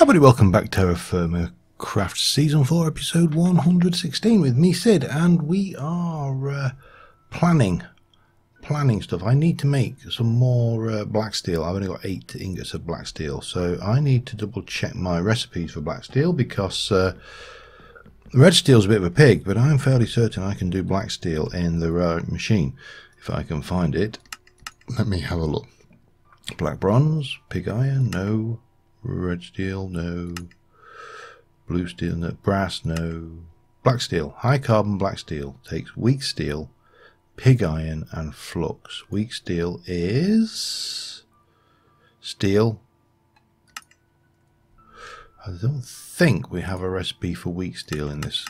Everybody, welcome back to TerraFirmaCraft Season 4, Episode 116 with me, Sid, and we are planning stuff. I need to make some more black steel. I've only got 8 ingots of black steel, so I need to double check my recipes for black steel because red steel's a bit of a pig, but I'm fairly certain I can do black steel in the right machine. If I can find it, let me have a look. Black bronze, pig iron, no. Red steel, no. Blue steel, no. Brass, no. Black steel, high carbon black steel takes weak steel, pig iron and flux. Weak steel is steel. I don't think we have a recipe for weak steel in this.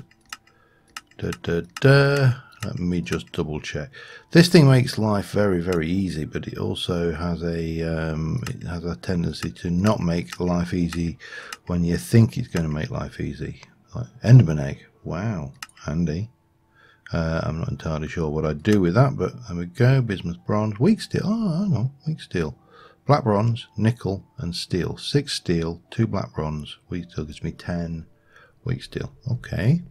Let me just double check. This thing makes life very, very easy, but it also has a tendency to not make life easy when you think it's going to make life easy. Like Enderman egg, wow, handy. I'm not entirely sure what I'd do with that, but there we go. Bismuth bronze, weak steel. Oh, hang on, weak steel. Black bronze, nickel, and steel. 6 steel, 2 black bronze. Weak steel gives me 10 weak steel. Okay.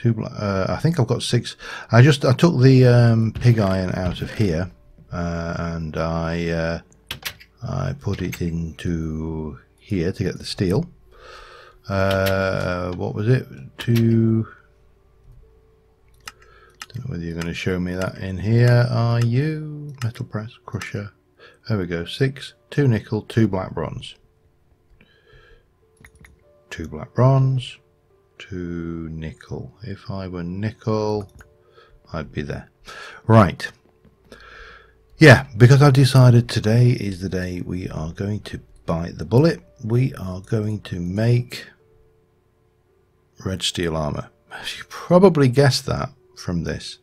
I think I've got 6. I took the pig iron out of here and I put it into here to get the steel. What was it? 2. Don't know whether you're going to show me that in here. Are you? Metal press, crusher. There we go. 6, 2 nickel, 2 black bronze. 2 black bronze. 2 nickel. If I were nickel, I'd be there. Right. Yeah, because I've decided today is the day we are going to bite the bullet. We are going to make red steel armor. You probably guessed that from this.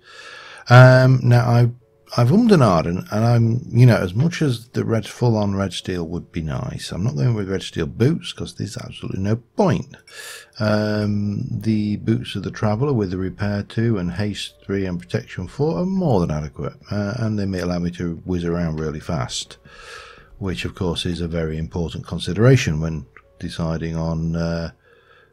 Now I've ummed and ahed, and I'm, you know, as much as the full-on red steel would be nice, I'm not going with red steel boots because there's absolutely no point. The boots of the Traveller with the repair 2 and haste 3 and protection 4 are more than adequate, and they may allow me to whiz around really fast, which of course is a very important consideration when deciding on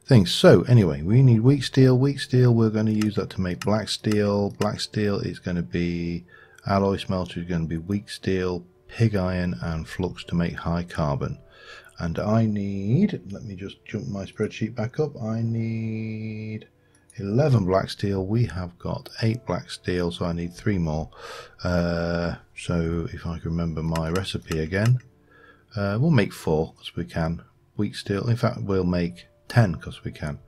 things. So anyway, we need weak steel. Weak steel, we're going to use that to make black steel. Black steel is going to be alloy smelter, is going to be weak steel, pig iron and flux to make high carbon. And I need, let me just jump my spreadsheet back up, I need 11 black steel. We have got 8 black steel, so I need 3 more. So if I can remember my recipe again, we'll make 4 because we can. Weak steel, in fact we'll make 10 because we can.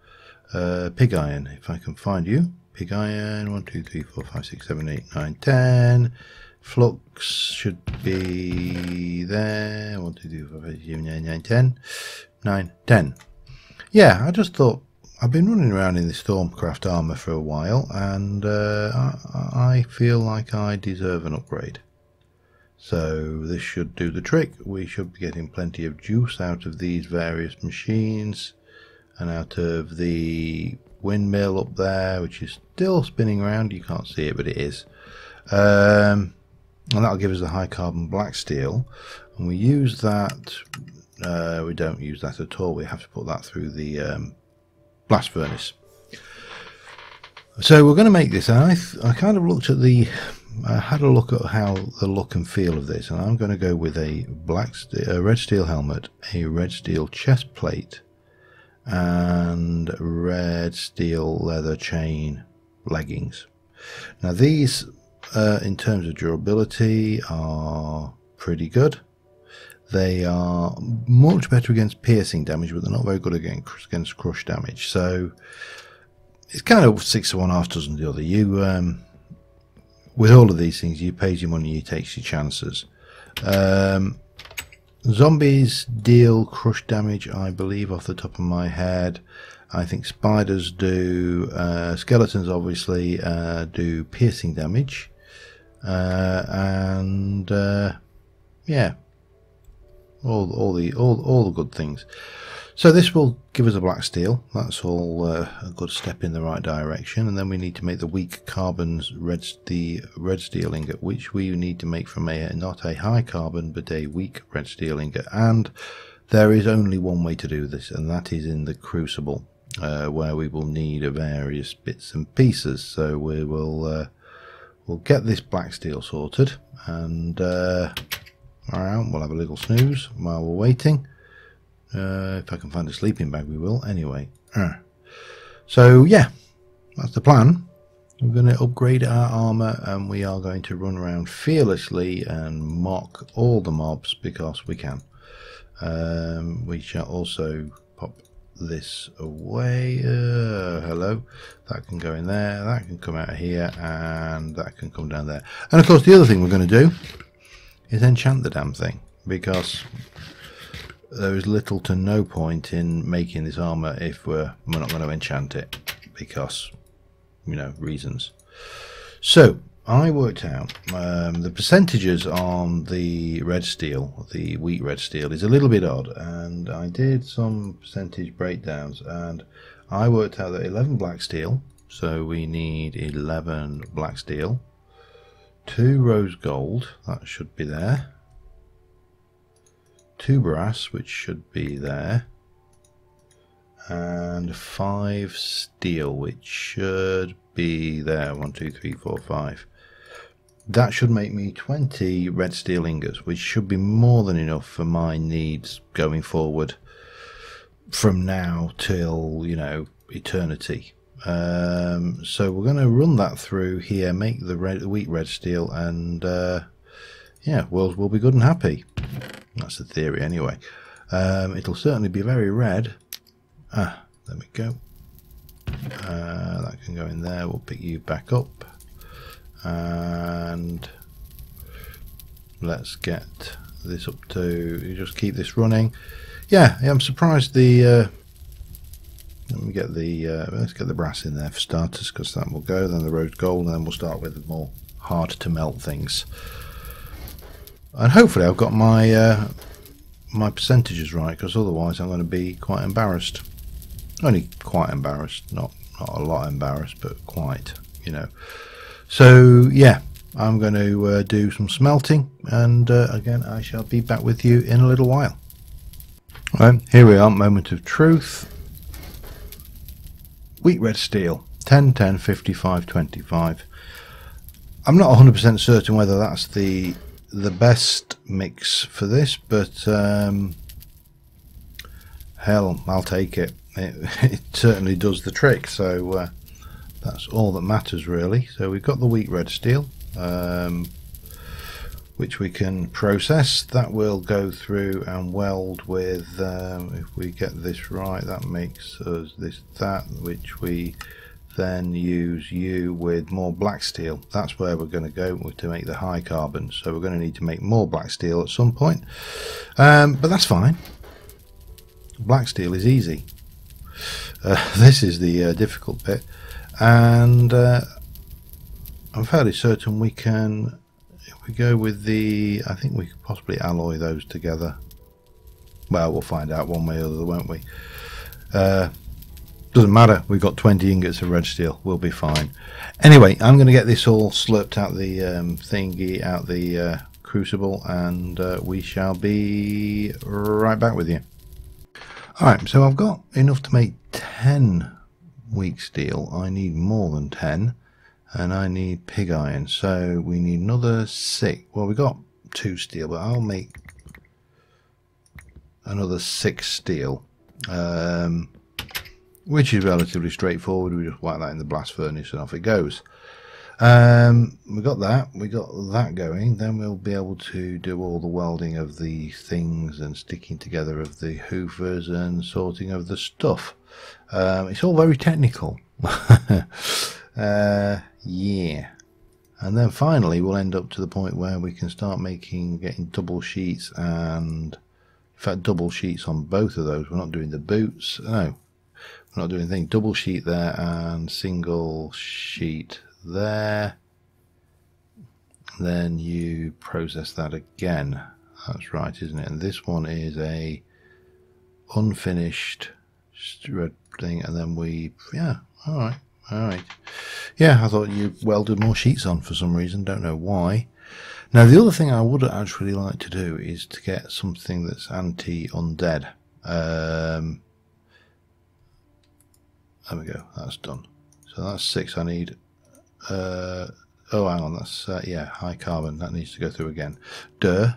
Pig iron, if I can find you. Pig iron, 1, 2, 3, 4, 5, 6, 7, 8, 9, 10. Flux should be there. 1, 2, 3, 4, 5, 6, 7, 8, 9, 10. 9, 10. Yeah, I just thought, I've been running around in this Stormcraft armor for a while, and I feel like I deserve an upgrade. So this should do the trick. We should be getting plenty of juice out of these various machines, and out of the windmill up there, which is still spinning around. You can't see it, but it is. And that'll give us the high carbon black steel, and we use that. We don't use that at all. We have to put that through the blast furnace. So we're going to make this. And I kind of looked at I had a look at how the look and feel of this, and I'm going to go with a red steel helmet, a red steel chest plate, and red steel leather chain leggings. Now these in terms of durability are pretty good. They are much better against piercing damage, but they're not very good against crush damage, so it's kind of 6 of one, half dozen the other. You with all of these things, you pays your money, you takes your chances. Zombies deal crush damage, I believe, off the top of my head. I think spiders do. Skeletons obviously do piercing damage, and yeah, all the good things. So this will give us a black steel. That's all a good step in the right direction. And then we need to make the weak carbons red steel ingot, which we need to make from not a high carbon but a weak red steel ingot. And There is only one way to do this, and that is in the crucible, where we will need various bits and pieces. So we will we'll get this black steel sorted, and we'll have a little snooze while we're waiting. If I can find a sleeping bag, we will. Anyway, so yeah, that's the plan. We're going to upgrade our armor, and we are going to run around fearlessly and mock all the mobs because we can. We shall also pop this away. Hello. That can go in there, that can come out of here, and that can come down there. And of course the other thing we're going to do is enchant the damn thing, because there is little to no point in making this armor if we're not going to enchant it, because, you know, reasons. So I worked out the percentages on the red steel, the wheat red steel, is a little bit odd, and I did some percentage breakdowns, and I worked out that 11 black steel, so we need 11 black steel, 2 rose gold, that should be there, 2 brass, which should be there, and 5 steel, which should be there. 1, 2, 3, 4, 5. That should make me 20 red steel ingots, which should be more than enough for my needs going forward from now till, you know, eternity. So we're going to run that through here, make the wheat red steel, and yeah, we'll be good and happy. That's the theory anyway. It'll certainly be very red. There we go. That can go in there. We'll pick you back up, and let's get this up to, you just keep this running. Yeah, I'm surprised the let me get the let's get the brass in there for starters, because that will go, then the rose gold, and then we'll start with the more hard to melt things. And hopefully I've got my my percentages right, because otherwise I'm going to be quite embarrassed. Only quite embarrassed, not a lot embarrassed, but quite, you know. So yeah, I'm going to do some smelting, and again I shall be back with you in a little while. Right, here we are, moment of truth. Wheat red steel, 10, 10, 55, 25. I'm not 100% certain whether that's the best mix for this, but hell, I'll take it. It certainly does the trick, so that's all that matters really. So we've got the wheat red steel, which we can process. That will go through and weld with, if we get this right, that makes us that, which we then use with more black steel. That's where we're going to go to make the high carbon. So we're going to need to make more black steel at some point, but that's fine. Black steel is easy. This is the difficult bit, and I'm fairly certain we can, if we go with the, I think we could possibly alloy those together. Well, we'll find out one way or the other, won't we? Doesn't matter, we've got 20 ingots of red steel, we'll be fine. Anyway, I'm going to get this all slurped out the thingy, out the crucible, and we shall be right back with you. Alright, so I've got enough to make 10 weak steel. I need more than 10, and I need pig iron, so we need another 6. Well, we got 2 steel, but I'll make another 6 steel, which is relatively straightforward. We just whack that in the blast furnace and off it goes. We got that going. Then we'll be able to do all the welding of the things and sticking together of the hoovers and sorting of the stuff. It's all very technical. Yeah, and then finally we'll end up to the point where we can start getting double sheets, and in fact double sheets on both of those. We're not doing the boots, no, we're not doing anything. Double sheet there and single sheet there, then you process that again. That's right, isn't it? And this one is a unfinished red thing, and then we, yeah, all right, yeah, I thought you welded more sheets on for some reason, don't know why. Now the other thing I would actually like to do is to get something that's anti-undead. There we go, that's done. So that's 6 I need. Oh, hang on, that's yeah, high carbon. That needs to go through again. Duh.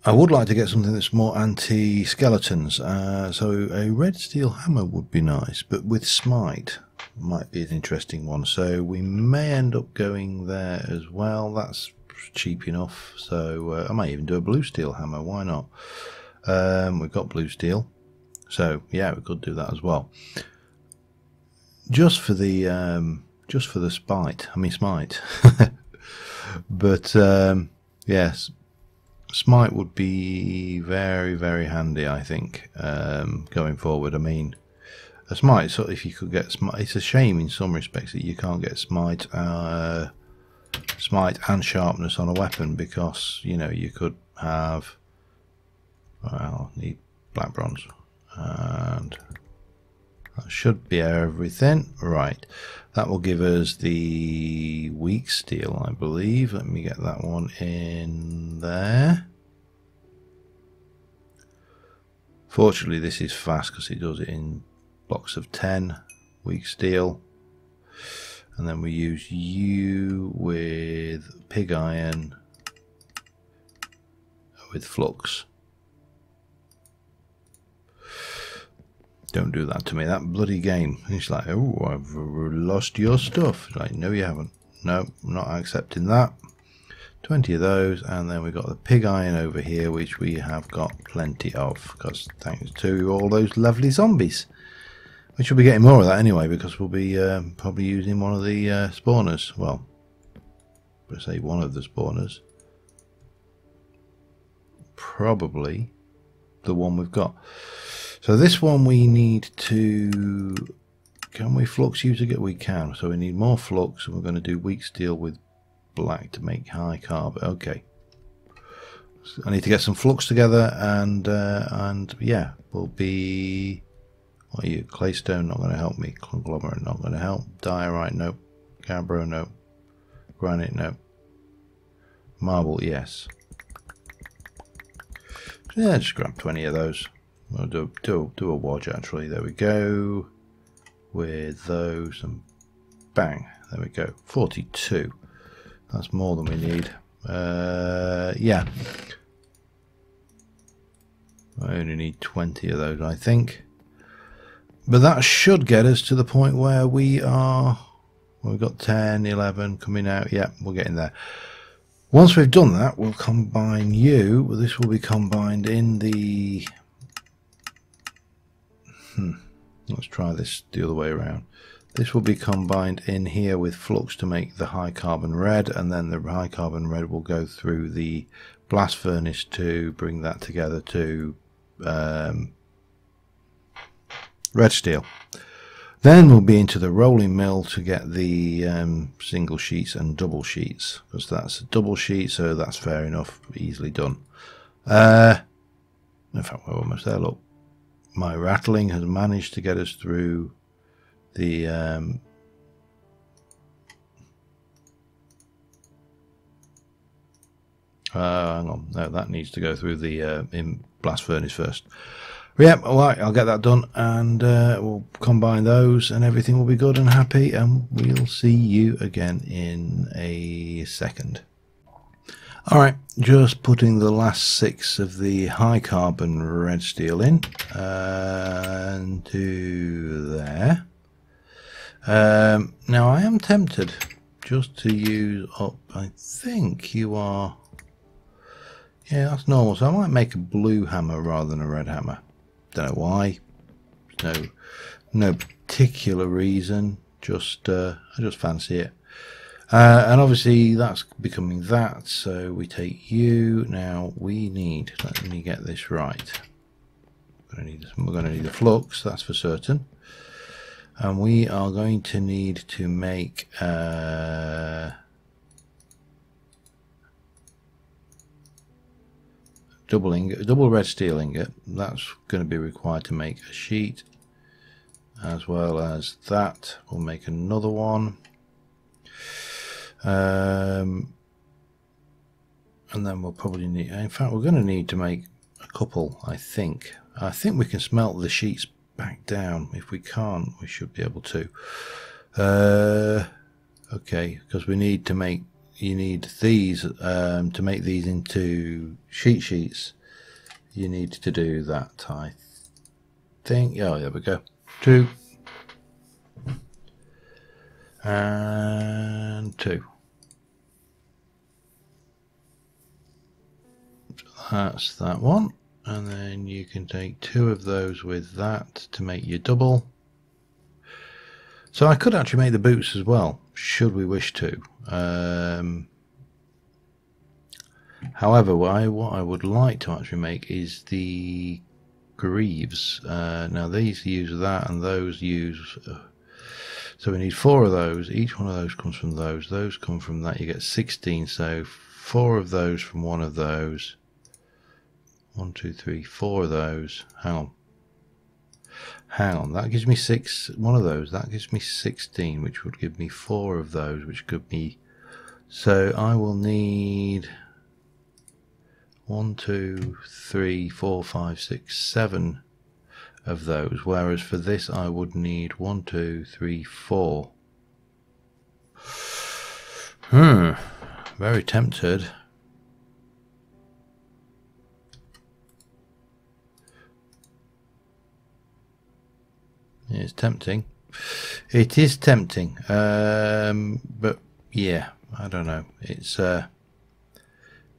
I would like to get something that's more anti-skeletons. So a red steel hammer would be nice, but with smite might be an interesting one. So we may end up going there as well. That's cheap enough. So I might even do a blue steel hammer. Why not? We've got blue steel, so yeah, we could do that as well. Just for the smite. But yes, smite would be very, very handy, I think, going forward. I mean, a smite, so if you could get smite, it's a shame in some respects that you can't get smite and sharpness on a weapon, because you know you could have, well, I need black bronze, and that should be everything. Right, that will give us the weak steel, I believe. Let me get that one in there. Fortunately, this is fast because it does it in blocks of 10, weak steel. And then we use you with pig iron with flux. Don't do that to me, that bloody game. It's like, oh, I've lost your stuff. It's like, no, you haven't. No, I'm not accepting that. 20 of those, and then we've got the pig iron over here, which we have got plenty of, because thanks to all those lovely zombies. We should be getting more of that anyway, because we'll be probably using one of the spawners. Well, let's say one of the spawners. Probably the one we've got. So this one we need to... Can we flux use it? We can. So we need more flux, and we're going to do weak steel with black to make high carb. Okay. So I need to get some flux together, and yeah, we'll be... What are you? Claystone not going to help me. Conglomerate not going to help. Diorite, nope. Gabbro, nope. Granite, nope. Marble, yes. Yeah, just grab 20 of those. We'll do a watch actually. There we go. With those, and bang. There we go. 42. That's more than we need. Yeah. I only need 20 of those, I think. But that should get us to the point where we are... Well, we've got 10, 11 coming out. Yeah, we're getting there. Once we've done that, we'll combine you. This will be combined in the... Let's try this the other way around. This will be combined in here with flux to make the high carbon red, and then the high carbon red will go through the blast furnace to bring that together to red steel. Then we'll be into the rolling mill to get the single sheets and double sheets, because that's a double sheet, so that's fair enough, easily done. In fact, we're almost there. Look, my rattling has managed to get us through the hang on, no, that needs to go through the in blast furnace first. Yeah, alright, I'll get that done, and we'll combine those, and everything will be good and happy, and we'll see you again in a second. Alright, just putting the last 6 of the high carbon red steel in, and to there. Now I am tempted just to use up, I think you are, yeah, that's normal, so I might make a blue hammer rather than a red hammer. Don't know why, no particular reason, just I just fancy it. And obviously that's becoming that, so we take you. Now we need, let me get this right, we're going to need a flux, that's for certain, and we are going to need to make double red steel ingot. That's going to be required to make a sheet, as well as that. We'll make another one. And then we'll probably need, in fact we're going to need to make a couple, I think. I think we can smelt the sheets back down. If we can't, we should be able to. Okay, because we need to make, you need these to make these into sheets. You need to do that, I think. Oh, there we go. 2 and 2. That's that one, and then you can take 2 of those with that to make your double. So I could actually make the boots as well, should we wish to. However, what I would like to actually make is the greaves. Now these use that, and those use. So we need 4 of those. Each one of those comes from those. Those come from that. You get 16. So 4 of those from one of those. 1, 2, 3, 4 of those. Hang on, that gives me 6. One of those, that gives me 16, which would give me 4 of those, which could be. So I will need 1, 2, 3, 4, 5, 6, 7 of those. Whereas for this, I would need 1, 2, 3, 4. Very tempted. It's tempting. It is tempting. But yeah, I don't know. It's a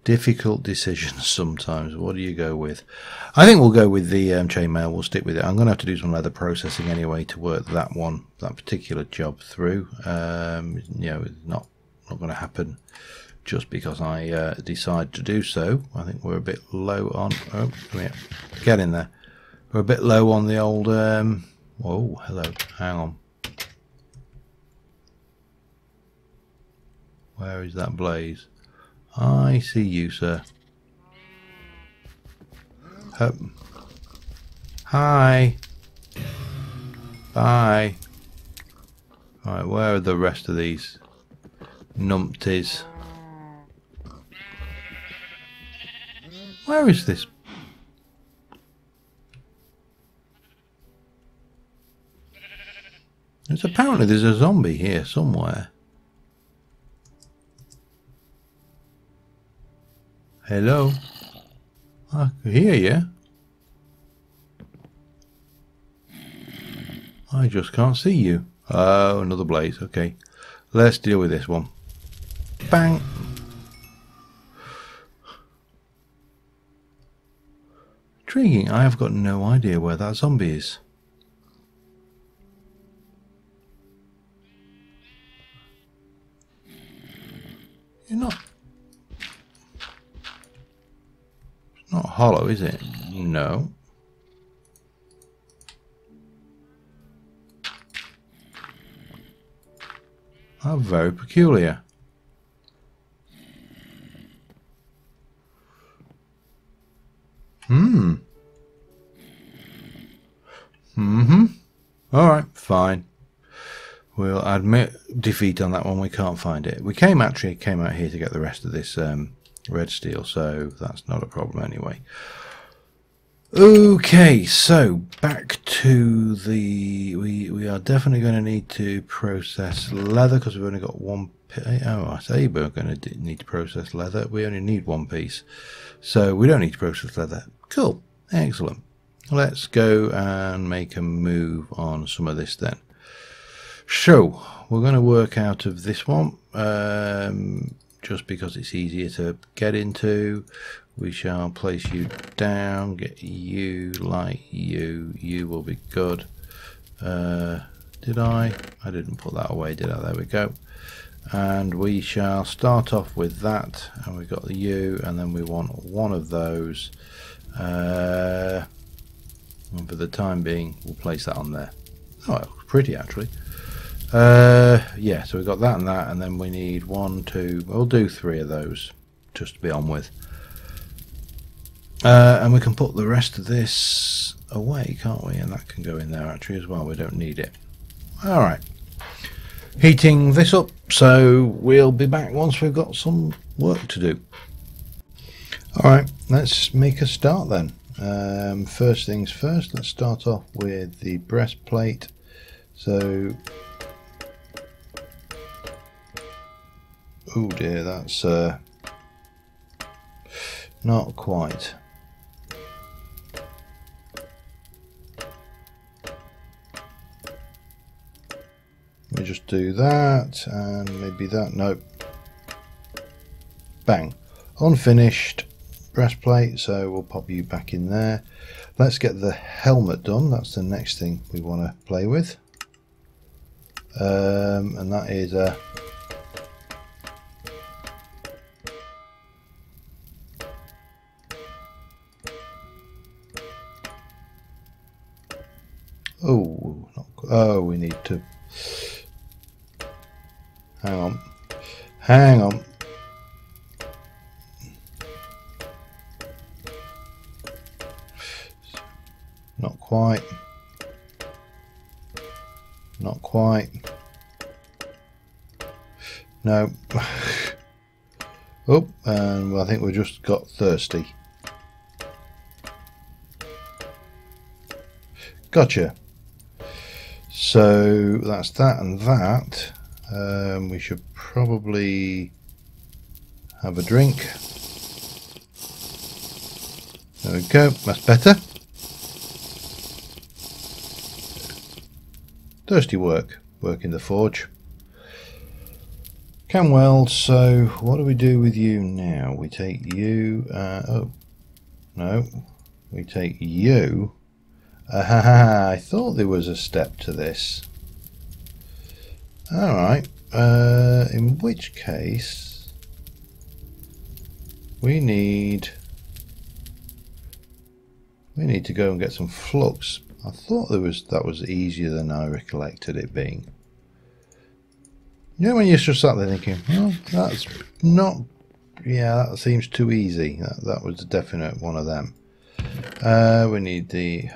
difficult decision sometimes. What do you go with? I think we'll go with the chainmail. We'll stick with it. I'm going to have to do some leather processing anyway to work that particular job through. You know, it's not going to happen just because I decide to do so. I think we're a bit low on. Oh, come here. Get in there. We're a bit low on the old. Whoa, hello. Hang on. Where is that blaze? I see you, sir. Hi. Bye. Alright, where are the rest of these numpties? Where is this? Apparently there's a zombie here somewhere. Hello? I can hear you. I just can't see you. Oh, another blaze. Okay. Let's deal with this one. Bang! Intriguing. I have got no idea where that zombie is. You're not. It's not hollow, is it? No. How very peculiar. Alright, fine. We'll admit defeat on that one. We can't find it. We came out here to get the rest of this red steel, so that's not a problem anyway. Okay, so back to the. We are definitely going to need to process leather because we've only got one. Oh, I say we're going to need to process leather. We only need one piece, so we don't need to process leather. Cool, excellent. Let's go and make a move on some of this then. So we're going to work out of this one just because it's easier to get into. We shall place you down, get you like you. You will be good. Did I? I didn't put that away, did I? There we go. And we shall start off with that. And we've got the U, and then we want one of those. And for the time being, we'll place that on there. Oh, it looks pretty actually. Yeah, so we've got that, and then we need 1, 2. We'll do 3 of those just to be on with. And we can put the rest of this away, can't we? And that can go in there actually as well. We don't need it. Alright. heating this up, so we'll be back once we've got some work to do. Alright, let's make a start then. First things first, let's start off with the breastplate. So, oh dear, that's not quite. Let me just do that, and maybe that. Nope. Bang. Unfinished breastplate, so we'll pop you back in there. Let's get the helmet done. That's the next thing we want to play with. And that is a we need to hang on. Not quite. No. Oh, and I think we just got thirsty. Gotcha. So that's that and that. We should probably have a drink. There we go, that's better. Thirsty work in the forge. Can weld, so what do we do with you now? We take you, oh, no, we take you. I thought there was a step to this. Alright, in which case we need to go and get some flux. I thought that was easier than I recollected it being. You know when you're just sat there thinking, well, that's not, yeah, that seems too easy. That was a definite one of them. We need the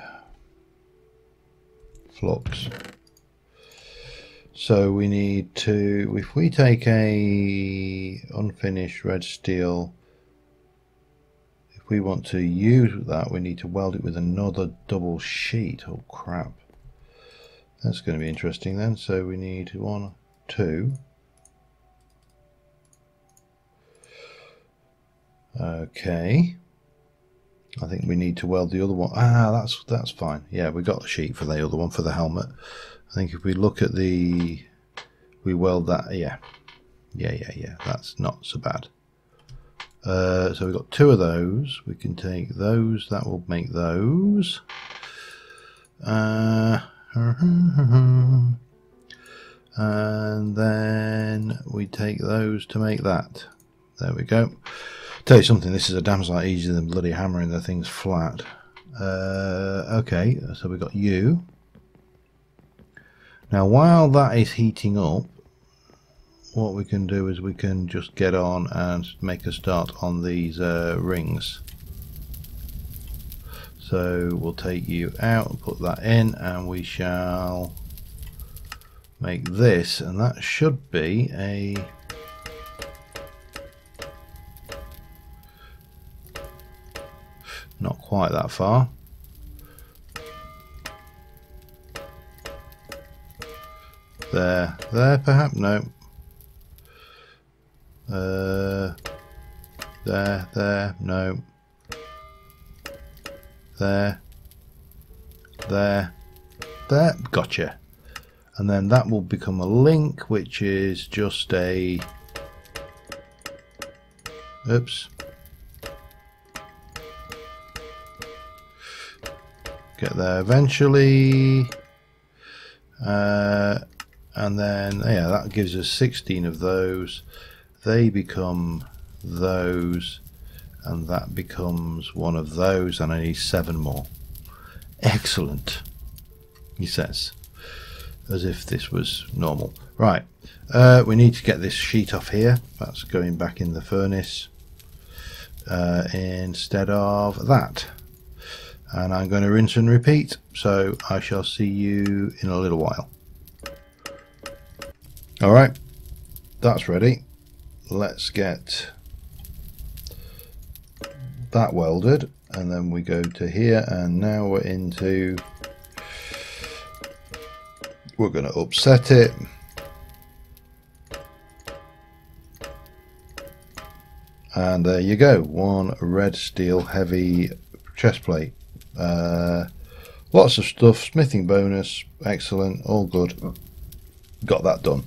flux. So we need to, if we take a unfinished red steel, if we want to use that, we need to weld it with another double sheet. Oh crap. That's going to be interesting then. So we need 1, 2. Okay. I think we need to weld the other one. Ah, that's fine. Yeah, we got the sheet for the other one for the helmet. I think if we look at we weld that. Yeah. That's not so bad. So we've got 2 of those. We can take those. That will make those. And then we take those to make that. There we go. Tell you something, this is a damn sight easier than bloody hammering the things flat. Okay, so we've got you. Now while that is heating up, what we can do is we can just get on and make a start on these rings. So we'll take you out and put that in, and we shall make this, and that should be a not quite that far. There perhaps, no. There, no. There, gotcha. And then that will become a link, which is just a, oops. Get there eventually. And then, yeah, that gives us 16 of those. They become those, and that becomes one of those, and I need 7 more. Excellent, he says, as if this was normal. Right, we need to get this sheet off here. That's going back in the furnace instead of that. And I'm going to rinse and repeat, so I shall see you in a little while. All right, that's ready. Let's get that welded, and then we go to here, and now we're into, we're going to upset it. And there you go, one red steel heavy chest plate. Lots of stuff, smithing bonus, excellent, all good. Got that done.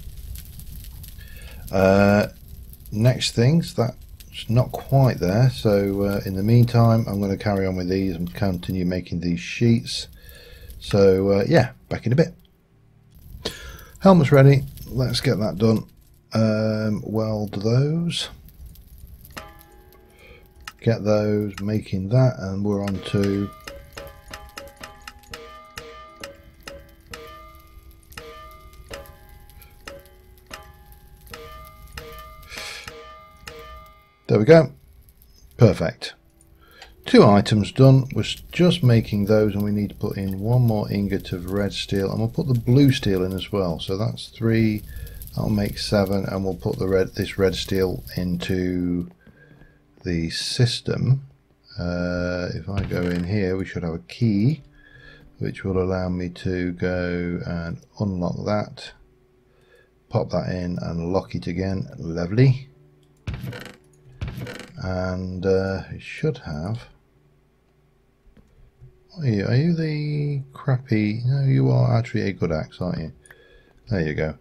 Next things, that's not quite there, so in the meantime I'm going to carry on with these and continue making these sheets. So yeah, back in a bit. Helmet's ready, let's get that done. Weld those. Get those, making that, and we're on to there we go, perfect. 2 items done. We're just making those, and we need to put in 1 more ingot of red steel, and we'll put the blue steel in as well, so that's 3, that'll make 7, and we'll put the this red steel into the system. If I go in here, we should have a key which will allow me to go and unlock that, pop that in and lock it again. Lovely. And it should have, are you the crappy, no, you are actually a good axe, aren't you? There you go.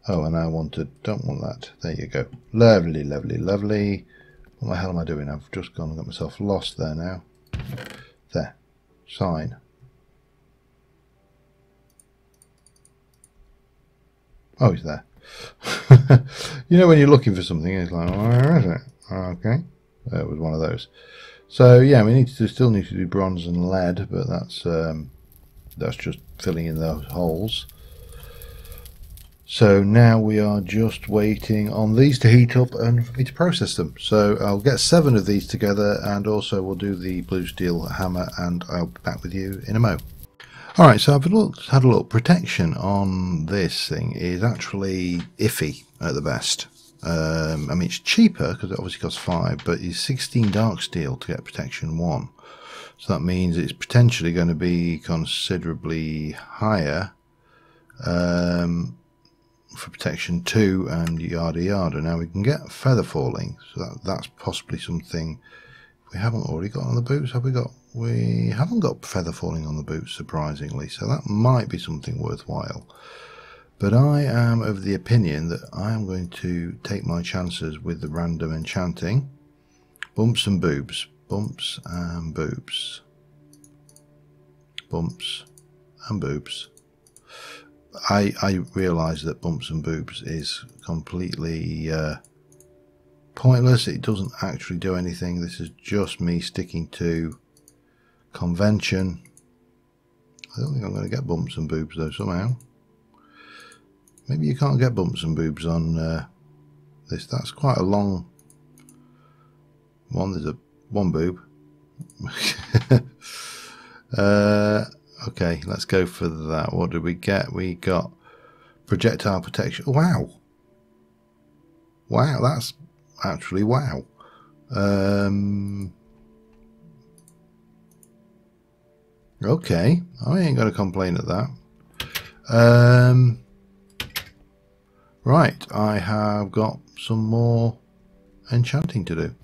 Oh, and I don't want that. There you go. Lovely, lovely, lovely. What the hell am I doing? I've just gone and got myself lost there now. There. Sign. Oh, it's there. You know when you're looking for something, it's like, where is it? Okay. It was one of those. So yeah, we still need to do bronze and lead, but that's just filling in those holes. So now we are just waiting on these to heat up and for me to process them. So I'll get 7 of these together, and also we'll do the blue steel hammer, and I'll be back with you in a mo. Alright, so I've had a look. Protection on this thing is actually iffy at the best. I mean, it's cheaper because it obviously costs 5, but it's 16 dark steel to get protection 1. So that means it's potentially going to be considerably higher for protection 2 and yada yada. Now we can get feather falling, so that's possibly something we haven't already got on the boots. Have we got? We haven't got feather falling on the boots, surprisingly, so that might be something worthwhile. But I am of the opinion that I am going to take my chances with the random enchanting. Bumps and boobs, bumps and boobs, bumps and boobs. I realise that bumps and boobs is completely pointless. It doesn't actually do anything. This is just me sticking to convention. I don't think I'm going to get bumps and boobs though somehow. Maybe you can't get bumps and boobs on this. That's quite a long one. There's one boob. Okay, let's go for that. What did we get? We got projectile protection. Wow. Wow, that's actually wow. Okay, I ain't going to complain at that. Right, I have got some more enchanting to do.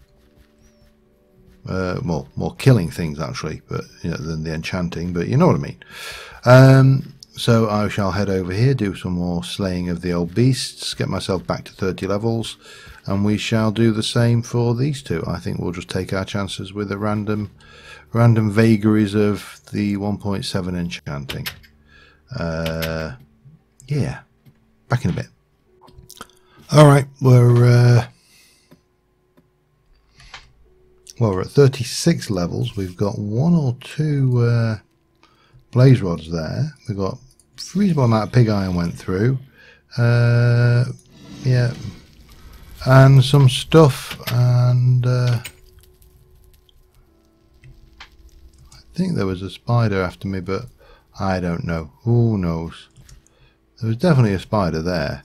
More killing things actually, but you know, than the enchanting, but you know what I mean. So I shall head over here, do some more slaying of the old beasts, get myself back to 30 levels, and we shall do the same for these two. I think we'll just take our chances with the random vagaries of the 1.7 enchanting. Yeah, back in a bit. Alright, we're at 36 levels. We've got 1 or 2 blaze rods there. We've got a reasonable amount of pig iron went through. Yeah, and some stuff, and I think there was a spider after me, but I don't know. Who knows? There was definitely a spider there.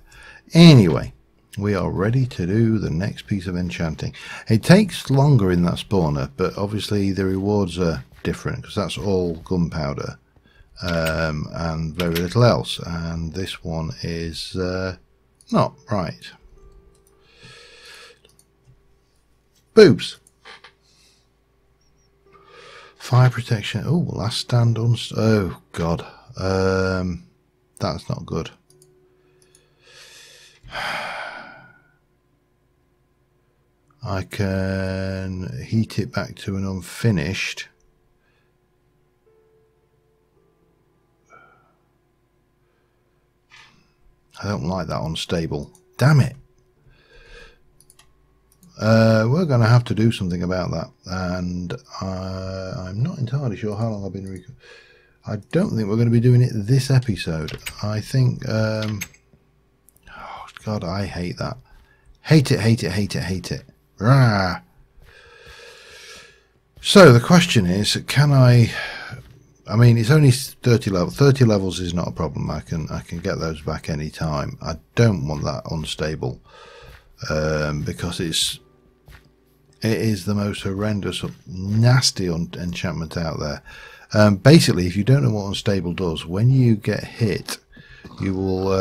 Anyway, we are ready to do the next piece of enchanting. It takes longer in that spawner, but obviously the rewards are different because that's all gunpowder and very little else. And this one is not right. Boobs. Fire protection. Oh, last stand on. Oh God, that's not good. I can heat it back to an unfinished. I don't like that unstable. Damn it. We're going to have to do something about that, and I'm not entirely sure how long I've been I don't think we're going to be doing it this episode. I think oh God, I hate that. Hate it, hate it, hate it, hate it. Rah. So the question is, can I mean, it's only 30 levels. 30 levels is not a problem. I can get those back any time. I don't want that unstable because it is the most horrendous, nasty enchantment out there. Basically, if you don't know what unstable does, when you get hit, you will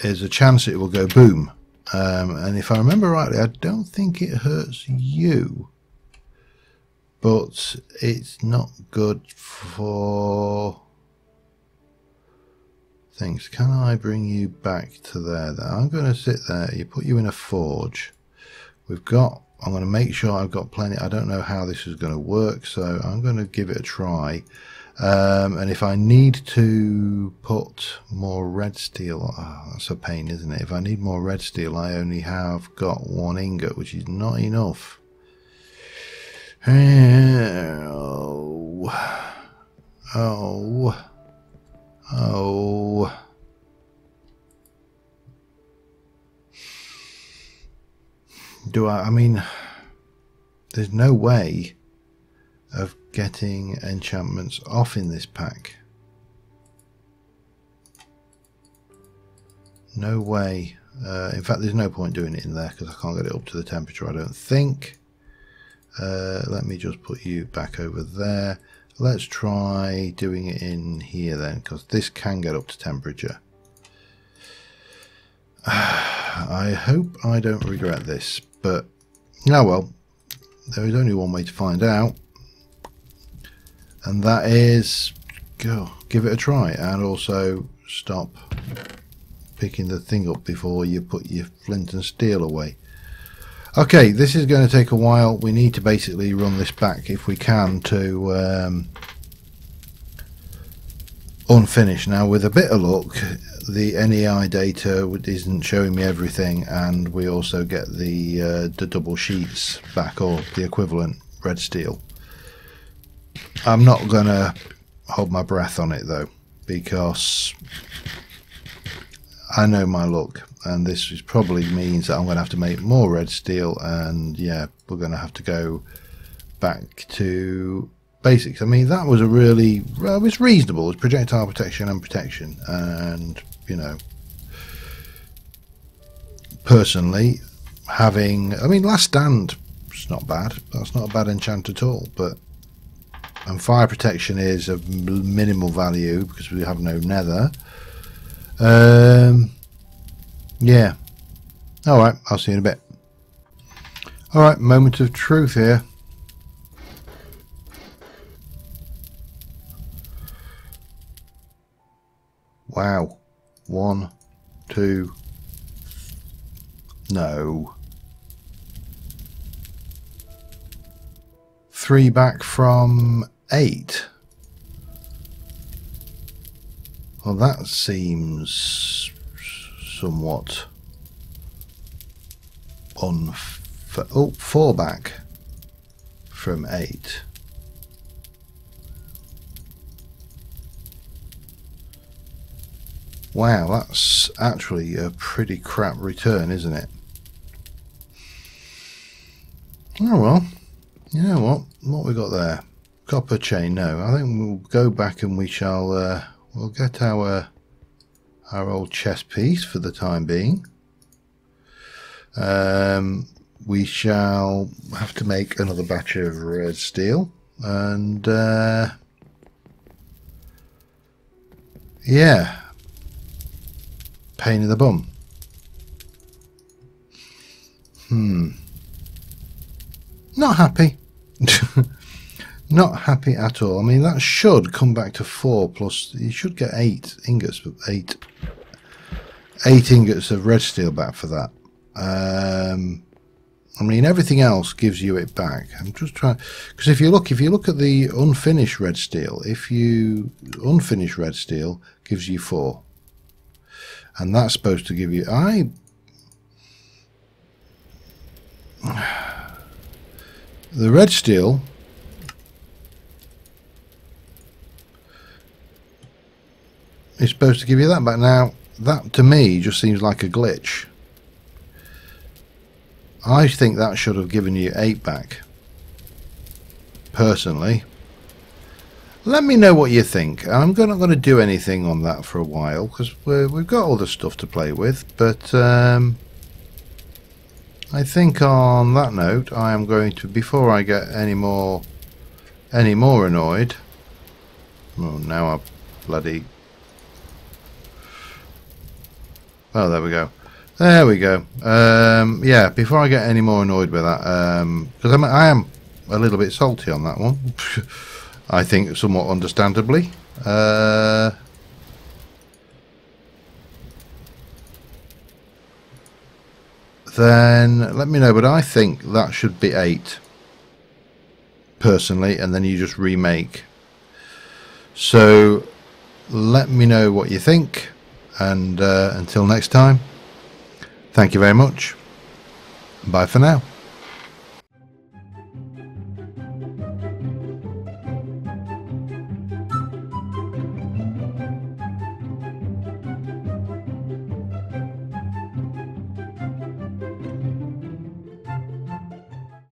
there's a chance it will go boom. And if I remember rightly, I don't think it hurts you, but it's not good for things. Can I bring you back to there? I'm going to sit there. You put you in a forge. I'm going to make sure I've got plenty. I don't know how this is going to work, so I'm going to give it a try. And if I need to put more red steel, that's a pain, isn't it? If I need more red steel, I only have got 1 ingot, which is not enough. Oh. I mean, there's no way of getting enchantments off in this pack. No way. In fact, there's no point doing it in there because I can't get it up to the temperature, I don't think. Let me just put you back over there. Let's try doing it in here then, because this can get up to temperature. I hope I don't regret this, but oh well, there is only one way to find out, and that is go give it a try, and also stop picking the thing up before you put your flint and steel away. Okay, this is going to take a while. We need to basically run this back if we can to unfinished. Now, with a bit of luck, the NEI data isn't showing me everything, and we also get the double sheets back, or the equivalent red steel. I'm not going to hold my breath on it though, because I know my luck, and this is probably means that I'm going to have to make more red steel, and yeah, we're going to have to go back to basics. I mean, that was a really, well, it was reasonable. It's projectile protection and protection, and you know, personally, having, I mean, last stand is not bad. That's not a bad enchant at all, but and fire protection is of minimal value because we have no nether. Yeah. Alright, I'll see you in a bit. Alright, moment of truth here. Wow. 1, 2. No. 3 back from 8. Well, that seems somewhat unfair. Oh, 4 back from 8. Wow, that's actually a pretty crap return, isn't it? Oh well, you know what we got there? Copper chain. No, I think we'll go back and we shall we'll get our our old chess piece for the time being. We shall have to make another batch of red steel, and yeah, pain in the bum. Not happy. Not happy at all. I mean, that should come back to 4, plus you should get 8 ingots, but 8 ingots of red steel back for that. I mean, everything else gives you it back. I'm just trying, because if you look at the unfinished red steel, unfinished red steel gives you 4, and that's supposed to give you the red steel. Is supposed to give you that back. Now, that to me just seems like a glitch. I think that should have given you 8 back. Personally. Let me know what you think. I'm not going to do anything on that for a while, because we've got all the stuff to play with. But I think on that note, I am going to, before I get any more annoyed. Oh, now I bloody... Oh, there we go. There we go. Yeah, before I get any more annoyed with that, because I am a little bit salty on that one. I think somewhat understandably. Then let me know, but I think that should be 8 personally, and then you just remake. So let me know what you think, and until next time, thank you very much. Bye for now.